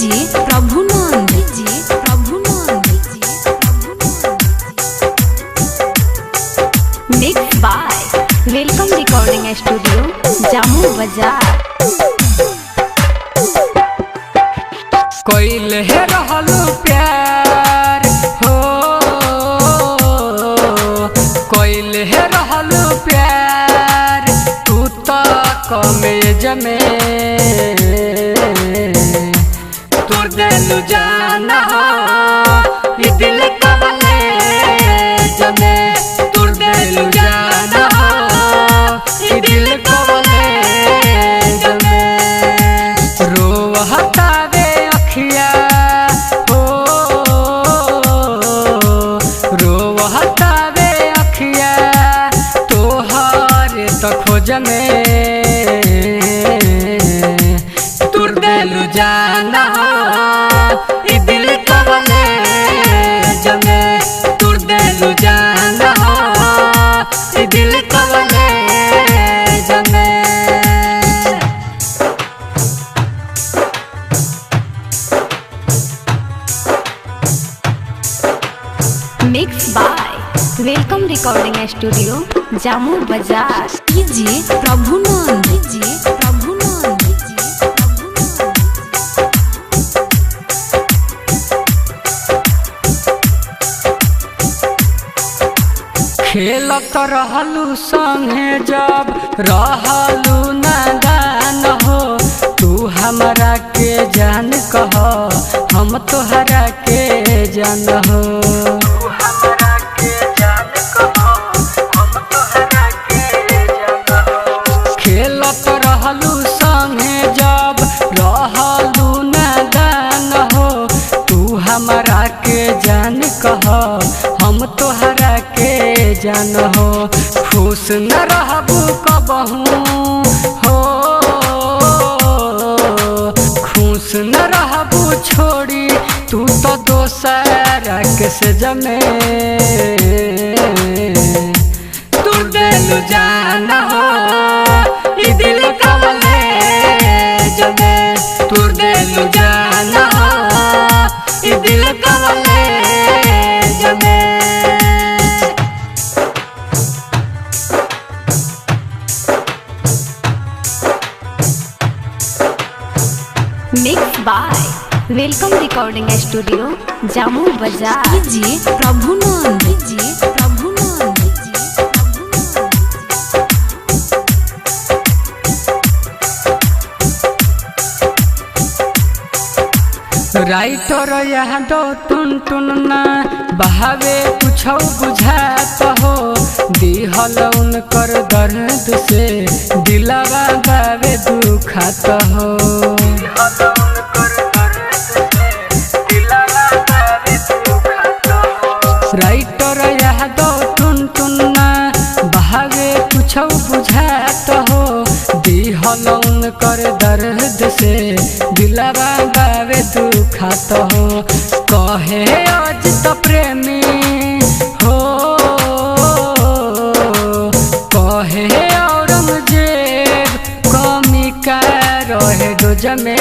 DJ Prabhunand DJ Prabhunand mix by Welcome Recording Studio Jamu Bazar. कोइल है रहलू प्यार हो, कोइल है रहलू प्यार तू तो कमेज में तोड़ देलू जाना हो ये दिल कवले जमे तोड़ देलू जाना हो ये दिल कवले जमे रोवहता हो रोवहता वे अखिया तोहर तो खोज में तुर देलू जाना ई दिल कवले जमे तुर देलू जाना ई दिल कवले जमे। Mix by Welcome Recording Studio Jamu Bazar. DJ Prabhunand DJ Prabhunand खेलत रहलू संगे जब रहलू नादान हो तू हमरा के जान कह हम तोहरा के जान हो। खेलत रहलू संगे जब रहलू नादान हो तू हमरा के जान कह हम तोहरा के जान हो। खुश न रहबू कबहू हो, खुश न रहबू छोड़ी तू तो दोसरा के से जमे तू देलू जाना हो ई दिल कवले जमे तू देलू जाना हो ई दिल कवले जमे। Mix by Welcome Recording Studio Jamu Bazar. DJ Prabhunand DJ Prabhunand writer यहाँ दो टुन टुन ना बहावे कुछ बुझात हो दिहल उनकर दर्द से दिलवा बावे दुखात हो। राइटर यहाँ दो टुन टुन ना बहावे कुछ बुझात हो दिहल उनकर दर्द से दिलवा बावे दुखात हो। कहे आज तो प्रेमी हो, कहे औरंगजेब कमी का रहे दो जमे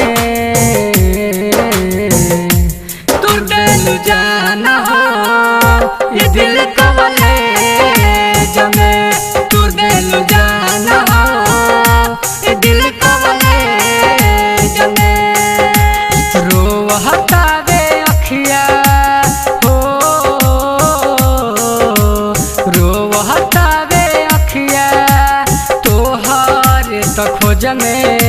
तू देलू जाना हो ये दिल कवले जमे तू देलू जाना हो ये दिल कवले जमे। रोवहता वे अखिया हो, रोवहता वे अखिया तोहर तो खोज में